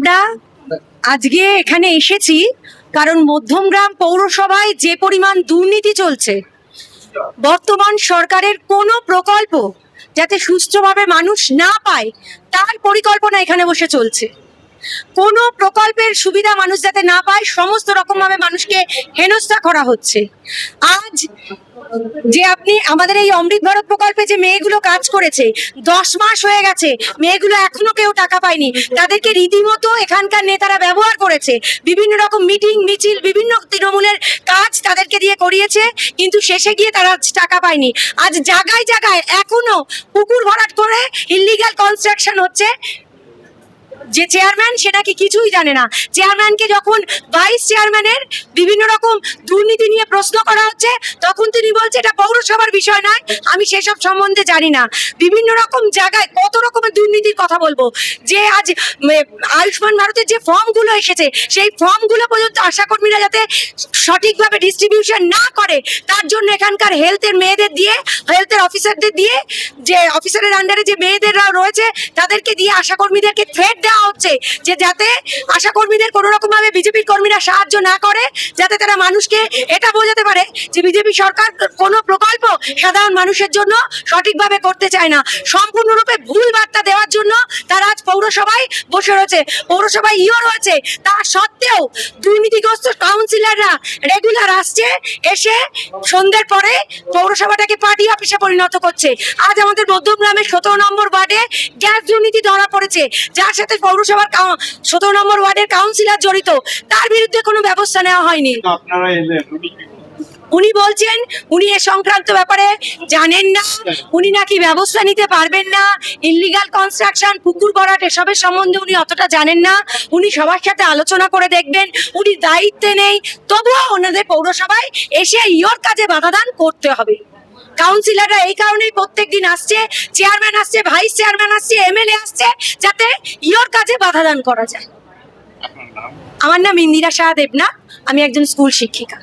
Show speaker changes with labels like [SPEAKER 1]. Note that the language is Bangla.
[SPEAKER 1] আমরা আজকে এখানে এসেছি কারণ মধ্যমগ্রাম পৌরসভায় যে পরিমাণ দুর্নীতি চলছে, বর্তমান সরকারের কোনো প্রকল্প যাতে সুষ্ঠুভাবে মানুষ না পায় তার পরিকল্পনা এখানে বসে চলছে। কোনো প্রকল্পের সুবিধা মানুষ যাতে না পায়, সমস্ত রকমভাবে মানুষকে হেনস্থা করা হচ্ছে। আজ যে আপনি আমাদের এই অমৃত ভারত প্রকল্পে যে মেয়েগুলো কাজ করেছে, 10 মাস হয়ে গেছে, মেয়েগুলো এখনো কেউ টাকা পায়নি। তাদেরকে রীতিমতো এখানকার নেতারা ব্যবহার করেছে, বিভিন্ন রকম মিটিং মিছিল, বিভিন্ন তৃণমূলের কাজ তাদেরকে দিয়ে করিয়েছে, কিন্তু শেষে গিয়ে তারা টাকা পায়নি। আজ জায়গায় জায়গায় এখনো পুকুর ভরাট করে ইলিগাল কনস্ট্রাকশন হচ্ছে। যে চেয়ারম্যান সেটা কি কিছুই জানে না। চেয়ারম্যানকে যখন ভাইস চেয়ারম্যানের বিভিন্ন রকম দুর্নীতি নিয়ে প্রশ্ন করা হচ্ছে, তখন তিনি বলছে এটা পৌরসভার বিষয় নয়, আমি সেসব সম্বন্ধে জানি না। বিভিন্ন রকম জায়গায় কত রকমের দুর্নীতির কথা বলবো। যে আজ আয়ুষ্মান ভারতের যে ফর্মগুলো এসেছে, সেই ফর্মগুলো পর্যন্ত আশাকর্মীরা যাতে সঠিকভাবে ডিস্ট্রিবিউশন না করে, তার জন্য এখানকার হেলথের মেয়েদের দিয়ে, হেলথের অফিসারদের দিয়ে, যে অফিসারের আন্ডারে যে মেয়েদেররা রয়েছে তাদেরকে দিয়ে আশাকর্মীদেরকে থ্রেট দেওয়া হচ্ছে যে যাতে আশাকর্মীদের কোনো রকম ভাবে বিজেপির কর্মীরা সাহায্য না করে, যাতে তারা মানুষকে এটা বোঝাতে পারে যে বিজেপি সরকার কোনো প্রকল্প সাধারণ মানুষের জন্য সঠিকভাবে করতে চায় না। সম্পূর্ণরূপে ভুল বার্তা দেওয়ার জন্য তারা আজ পৌরসভায় বসে রয়েছে, পৌরসভায় রয়েছে। তার সত্ত্বেও দুর্নীতিগ্রস্ত কাউন্সিলররা রেগুলার আসছে, এসে সন্ধ্যের পরে পৌরসভাটাকে পার্টি অফিসে পরিণত করছে। আজ আমাদের মধ্যমগ্রামের 17 নম্বর ওয়ার্ডে গ্যাস দুর্নীতি ধরা পড়েছে, যার সাথে পৌরসভার 17 নম্বর ওয়ার্ডের কাউন্সিলর জড়িত, তার বিরুদ্ধে কোনো ব্যবস্থা নেওয়া হয়নি। উনি বলছেন উনি এ সংক্রান্ত ব্যাপারে জানেন না, উনি নাকি ব্যবস্থা নিতে পারবেন না। ইলিগাল কনস্ট্রাকশন, পুকুর ভরাট এসবের সম্বন্ধে উনি অতটা জানেন না। উনি সবার সাথে আলোচনা করে দেখবেন, উনি দায়িত্বে নেই, তবুও ওনাদের পৌরসভায় এসে কাজে বাধাদান করতে হবে। কাউন্সিলররা এই কারণেই প্রত্যেকদিন আসছে, চেয়ারম্যান আসছে, ভাইস চেয়ারম্যান আসছে, এমএলএ আসছে, যাতে কাজে বাধাদান করা যায়। আমার নাম ইন্দিরা শাহ দেবনাথ, আমি একজন স্কুল শিক্ষিকা।